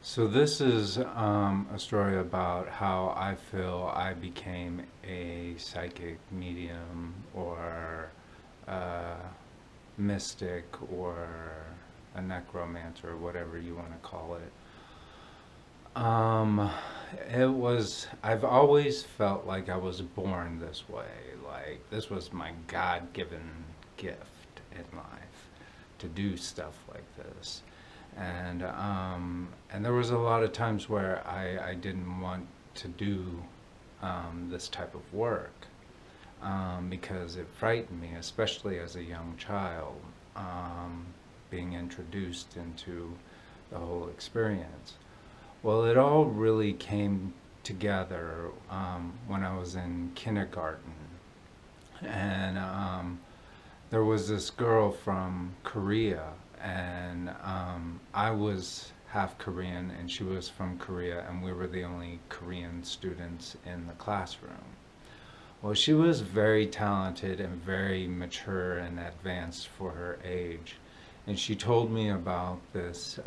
So this is a story about how I feel I became a psychic medium or a mystic or a necromancer, whatever you want to call it. Um, I've always felt like I was born this way. Like this was my God-given gift in life to do stuff like this. And there was a lot of times where I didn't want to do this type of work because it frightened me, especially as a young child, um, being introduced into the whole experience. Well, it all really came together when I was in kindergarten. And there was this girl from Korea, and I was half Korean, and she was from Korea, and we were the only Korean students in the classroom. Well, she was very talented and very mature and advanced for her age. And she told me about this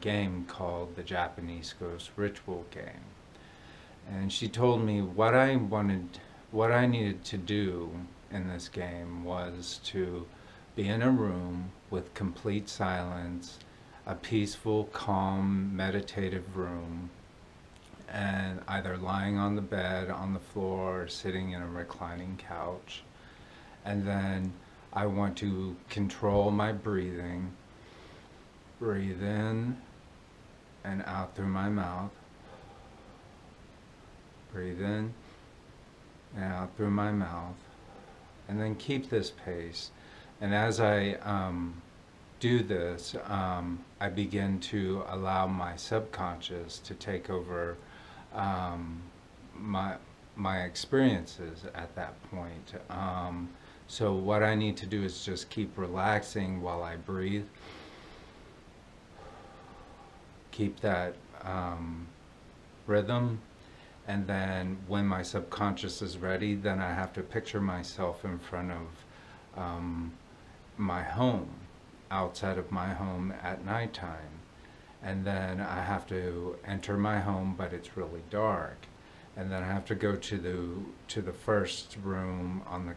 game called the Japanese Ghost Ritual Game. And she told me what I needed to do in this game was to be in a room with complete silence, a peaceful, calm, meditative room, and either lying on the bed, on the floor, or sitting in a reclining couch. And then I want to control my breathing, breathe in and out through my mouth, breathe in and out through my mouth, and then keep this pace. And as I do this, I begin to allow my subconscious to take over um, my my experiences at that point. So what I need to do is just keep relaxing while I breathe, keep that rhythm, and then when my subconscious is ready, then I have to picture myself in front of um, my home, outside of my home at nighttime. And then I have to enter my home, but it's really dark. And then I have to go to the first room on the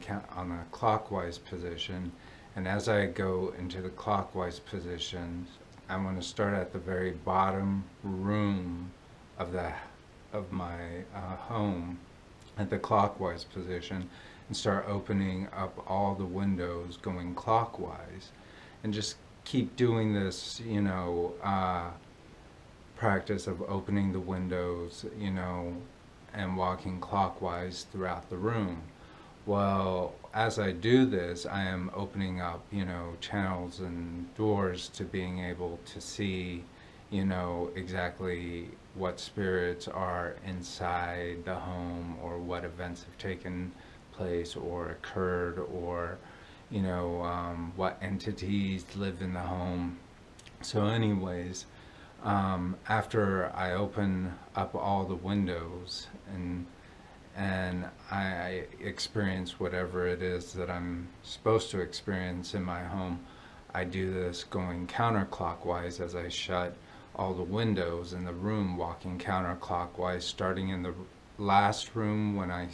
clockwise position. And as I go into the clockwise position, I'm going to start at the very bottom room of the of my home at the clockwise position and start opening up all the windows going clockwise, and just keep doing this, practice of opening the windows, and walking clockwise throughout the room. Well, as I do this, I am opening up, channels and doors to being able to see, exactly what spirits are inside the home, or what events have taken place or occurred, or, what entities live in the home. So anyways, after I open up all the windows and I experience whatever it is that I'm supposed to experience in my home, I do this going counterclockwise as I shut all the windows in the room, walking counterclockwise, starting in the last room when I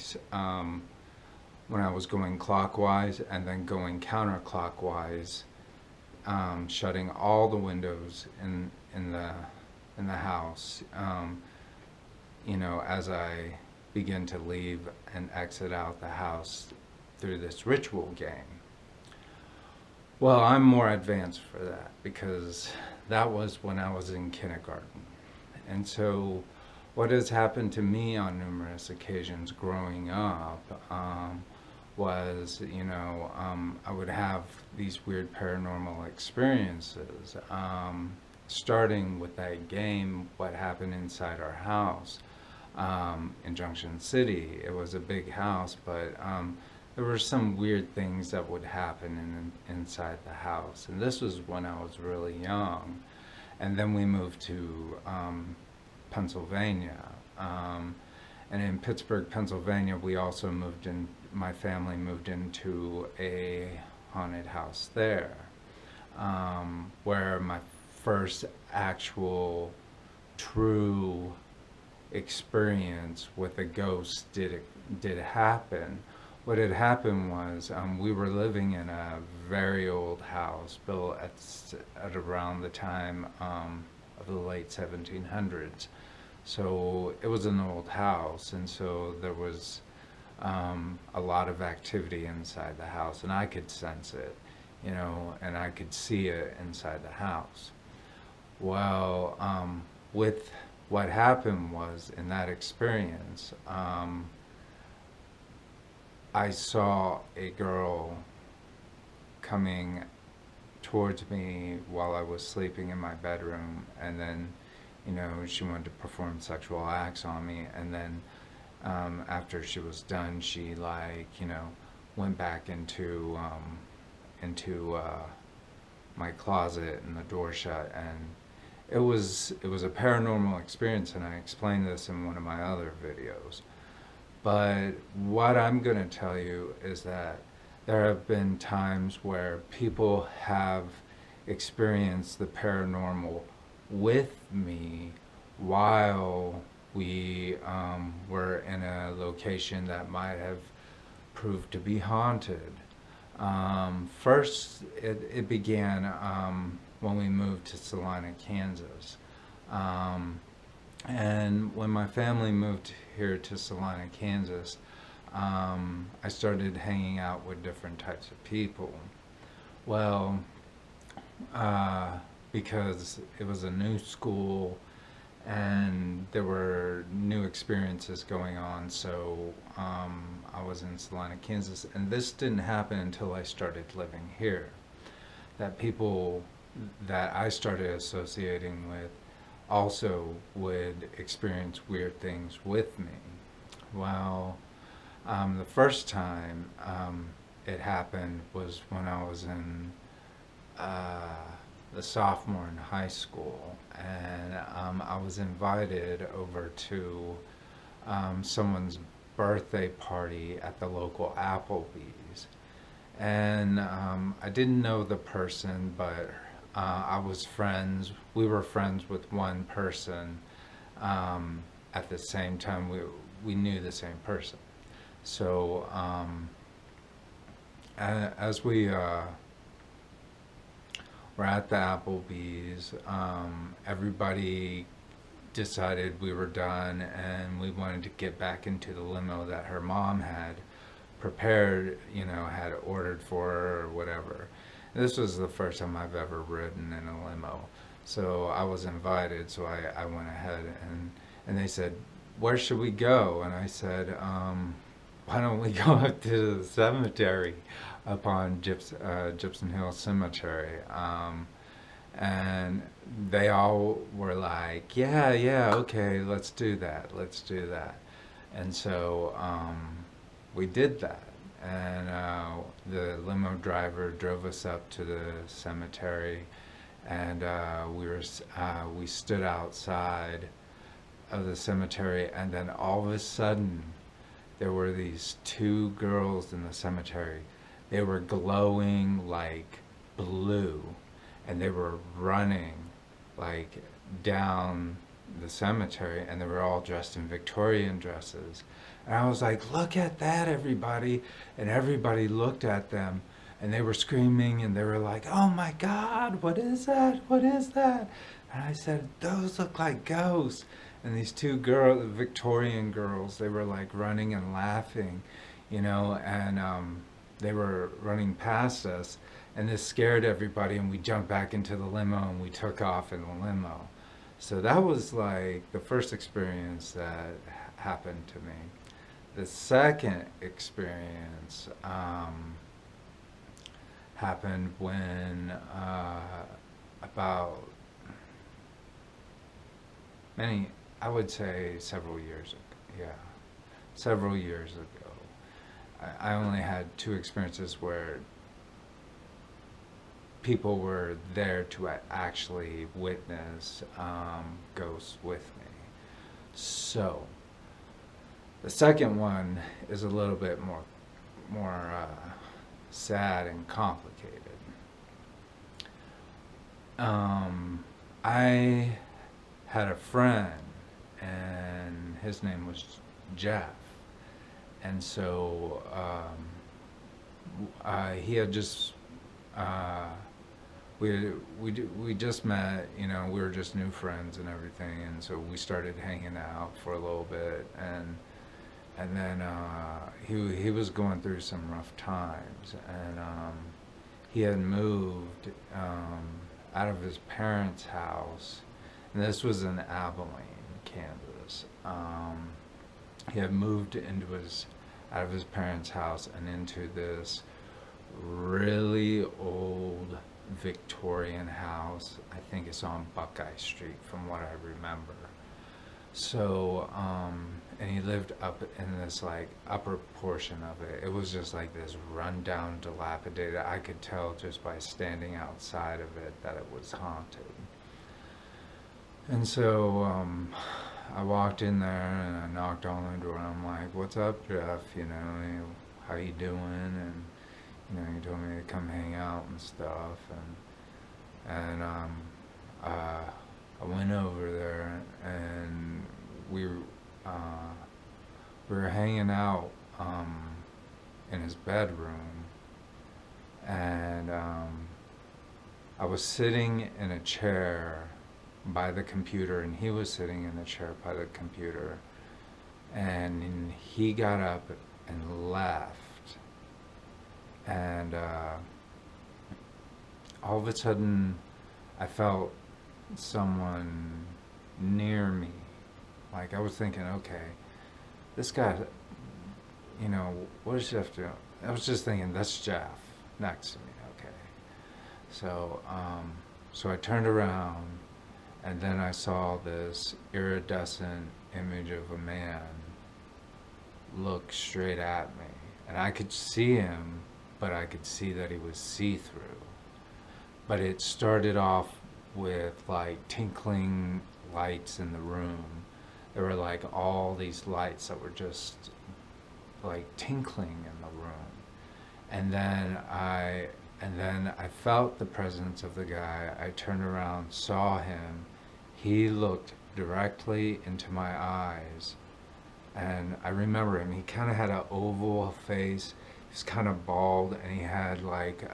was going clockwise, and then going counterclockwise, shutting all the windows in the house, as I begin to leave and exit out the house through this ritual game. Well, I'm more advanced for that because that was when I was in kindergarten. And so what has happened to me on numerous occasions growing up was, I would have these weird paranormal experiences. Starting with that game, what happened inside our house in Junction City. It was a big house, but there were some weird things that would happen inside the house. And this was when I was really young. And then we moved to Pennsylvania. And in Pittsburgh, Pennsylvania, we also my family moved into a haunted house there, where my first actual true experience with a ghost did happen. What had happened was we were living in a very old house built at around the time of the late 1700s. So it was an old house, and so there was a lot of activity inside the house, and I could sense it, you know, and I could see it inside the house. Well, with what happened was in that experience, I saw a girl coming towards me while I was sleeping in my bedroom, and then, you know, she wanted to perform sexual acts on me, and then after she was done, she, like, you know, went back into my closet and the door shut, and it was a paranormal experience, and I explained this in one of my other videos. But what I'm going to tell you is that there have been times where people have experienced the paranormal with me while we were in a location that might have proved to be haunted. First, it began when we moved to Salina, Kansas. And when my family moved here to Salina, Kansas, I started hanging out with different types of people. Well, because it was a new school and there were new experiences going on, so I was in Salina, Kansas, and this didn't happen until I started living here. That people that I started associating with also would experience weird things with me. Well, the first time it happened was when I was in the sophomore in high school, and I was invited over to someone's birthday party at the local Applebee's. And I didn't know the person, but we were friends with one person. At the same time, we knew the same person. So as we were at the Applebee's, everybody decided we were done and we wanted to get back into the limo that her mom had prepared, you know, had ordered for her or whatever. This was the first time I've ever ridden in a limo. So I was invited, so I went ahead, and they said, "Where should we go?" And I said, "Why don't we go up to the cemetery up on Gibson Hill Cemetery?" And they all were like, yeah, okay, let's do that. And so we did that. And the limo driver drove us up to the cemetery, and we stood outside of the cemetery, and then all of a sudden there were these two girls in the cemetery. They were glowing like blue, and they were running like down the cemetery, and they were all dressed in Victorian dresses. And I was like, "Look at that, everybody." And everybody looked at them, and they were screaming, and they were like, "Oh my God, what is that? What is that?" And I said, "Those look like ghosts." And these two girls, Victorian girls, they were like running and laughing, you know, and they were running past us, and this scared everybody, and we jumped back into the limo and we took off in the limo. So that was like the first experience that happened to me. The second experience happened when about I would say several years ago. Yeah, several years ago. I only had two experiences where people were there to actually witness ghosts with me. So the second one is a little bit more sad and complicated. I had a friend, and his name was Jeff. And so he had just uh, we just met, you know, we were just new friends and everything, and so we started hanging out for a little bit, and then he was going through some rough times, and he had moved out of his parents' house, and this was in Abilene, Kansas. He had moved out of his parents' house and into this really old Victorian house. I think it's on Buckeye Street, from what I remember. So, and he lived up in this like upper portion of it. It was just like this rundown, dilapidated. I could tell just by standing outside of it that it was haunted. And so I walked in there and I knocked on the door. And I'm like, "What's up, Jeff? You know, how you doing?" And you know, he told me to come hang out and stuff. And I went over there and we were hanging out in his bedroom, and I was sitting in a chair by the computer, and he was sitting in a chair by the computer, and he got up and left, and all of a sudden I felt someone near me. Like, I was thinking, okay, this guy, you know, what is Jeff doing? I was just thinking, that's Jeff next to me. Okay, so so I turned around, and then I saw this iridescent image of a man look straight at me, and I could see him, but I could see that he was see-through. But it started off with like tinkling lights in the room. There were like all these lights that were just like tinkling in the room. And then I felt the presence of the guy. I turned around, saw him. He looked directly into my eyes. And I remember him. He kind of had an oval face. He was kind of bald, and he had like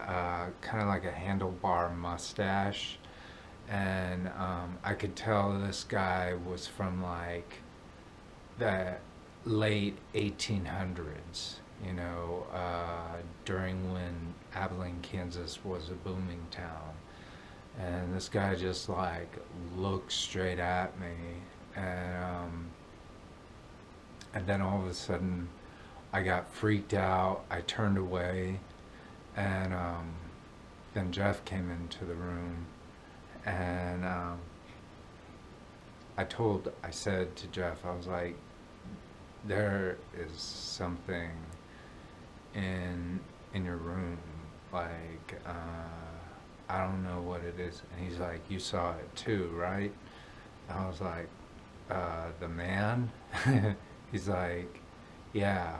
kind of like a handlebar mustache. And I could tell this guy was from like the late 1800s, you know, during when Abilene, Kansas was a booming town. And this guy just like looked straight at me, and then all of a sudden I got freaked out. I turned away, and then Jeff came into the room, and I said to Jeff, I was like, there is something in your room, like I don't know what it is. And he's like, you saw it too, right? And I was like, the man? He's like, yeah.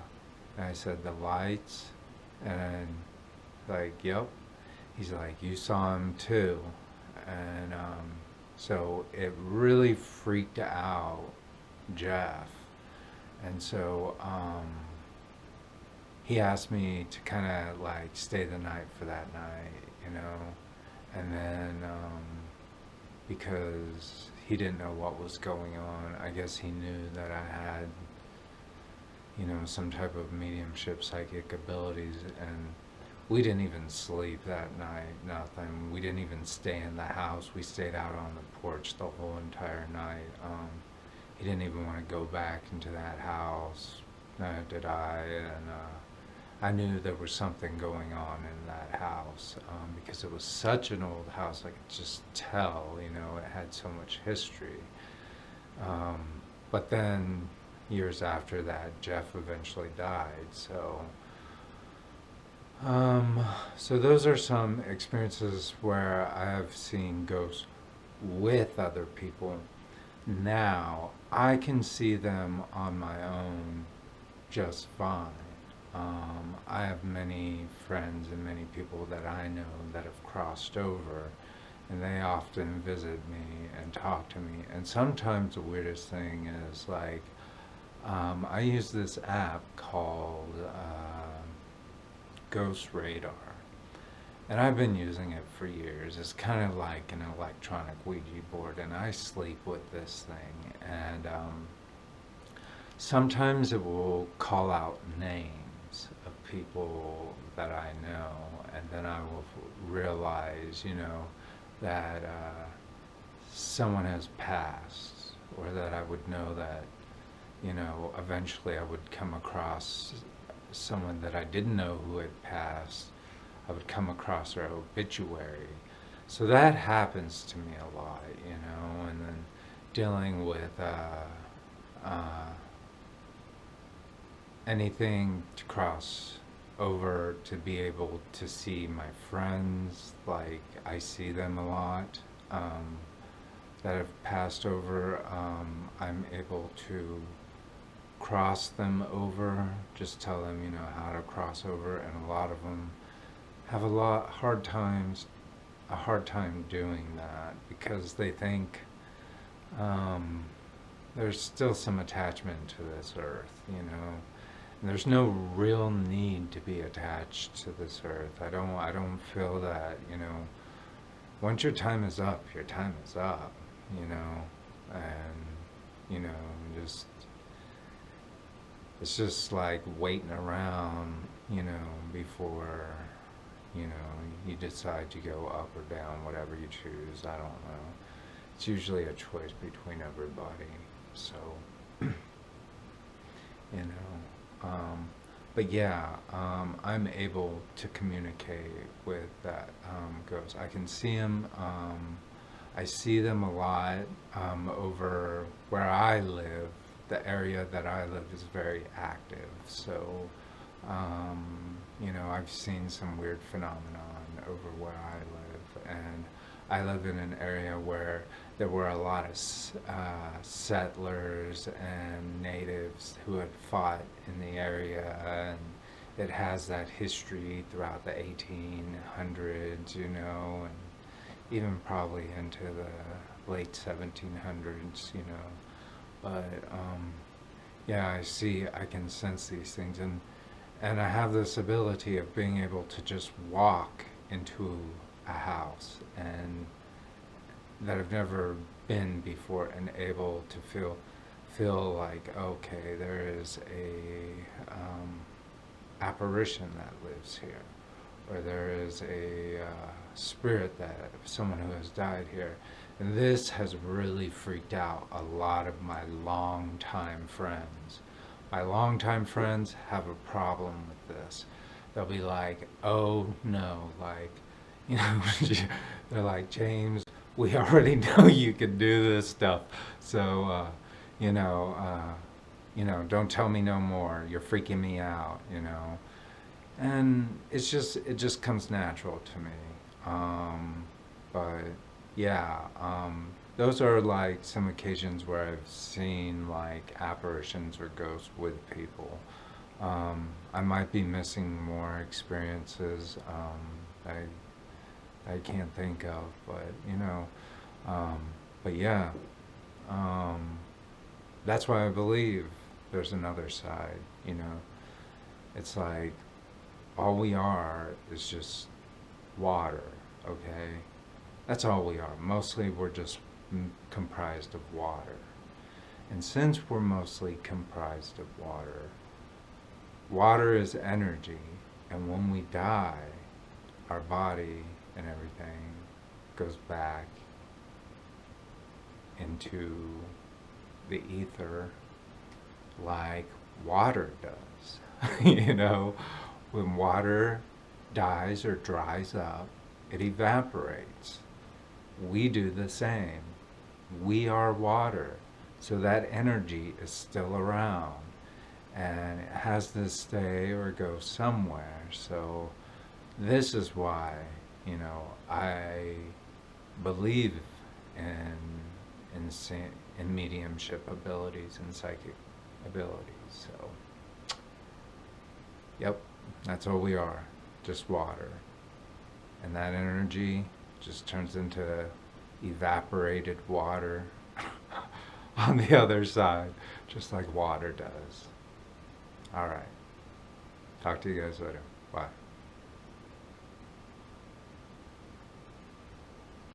And I said, the lights? And like, yep. He's like, you saw him too. And so it really freaked out Jeff. And so he asked me to kind of like stay the night for that night, you know. And then because he didn't know what was going on, I guess he knew that I had, you know, some type of mediumship, psychic abilities, and we didn't even sleep that night, nothing. We didn't even stay in the house. We stayed out on the porch the whole entire night. He didn't even want to go back into that house, neither did I, and I knew there was something going on in that house, because it was such an old house. I could just tell, you know, it had so much history. But then years after that, Jeff eventually died. So so those are some experiences where I have seen ghosts with other people. Now I can see them on my own just fine. I have many friends and many people that I know that have crossed over, and they often visit me and talk to me. And sometimes the weirdest thing is like, I use this app called Ghost Radar. And I've been using it for years. It's kind of like an electronic Ouija board, and I sleep with this thing. And sometimes it will call out names of people that I know, and then I will realize, that someone has passed, or that I would know that, eventually I would come across someone that I didn't know who had passed. I would come across their obituary. So that happens to me a lot, and then dealing with anything to cross over to be able to see my friends, like I see them a lot, that have passed over. I'm able to cross them over, just tell them, how to cross over, and a lot of them have a hard time doing that because they think there's still some attachment to this earth, And there's no real need to be attached to this earth. I don't feel that, once your time is up, your time is up, and just it's just like waiting around, before you decide to go up or down, whatever you choose. I don't know. It's usually a choice between everybody. So, but yeah, I'm able to communicate with that ghost. I can see them. I see them a lot over where I live. The area that I live is very active. So, I've seen some weird phenomenon over where I live, and I live in an area where there were a lot of settlers and natives who had fought in the area, and it has that history throughout the 1800s, and even probably into the late 1700s, But yeah, I can sense these things, and I have this ability of being able to just walk into a house and that I've never been before, and able to feel like, okay, there is a apparition that lives here, or there is a spirit that someone who has died here. And this has really freaked out a lot of my longtime friends. My longtime friends have a problem with this. They'll be like, oh no, like, they're like, James, we already know you can do this stuff. So, don't tell me no more. You're freaking me out, And it just comes natural to me. But yeah, those are like some occasions where I've seen like apparitions or ghosts with people. I might be missing more experiences I can't think of, but yeah, that's why I believe there's another side. It's like all we are is just water, okay? That's all we are. Mostly we're just comprised of water. And since we're mostly comprised of water, water is energy. And when we die, our body and everything goes back into the ether like water does. When water dies or dries up, it evaporates. We do the same. We are water. So that energy is still around, and it has to stay or go somewhere. So this is why, I believe in mediumship abilities and psychic abilities. So, yep, that's all we are, just water. And that energy just turns into evaporated water on the other side, just like water does. All right. Talk to you guys later. Bye.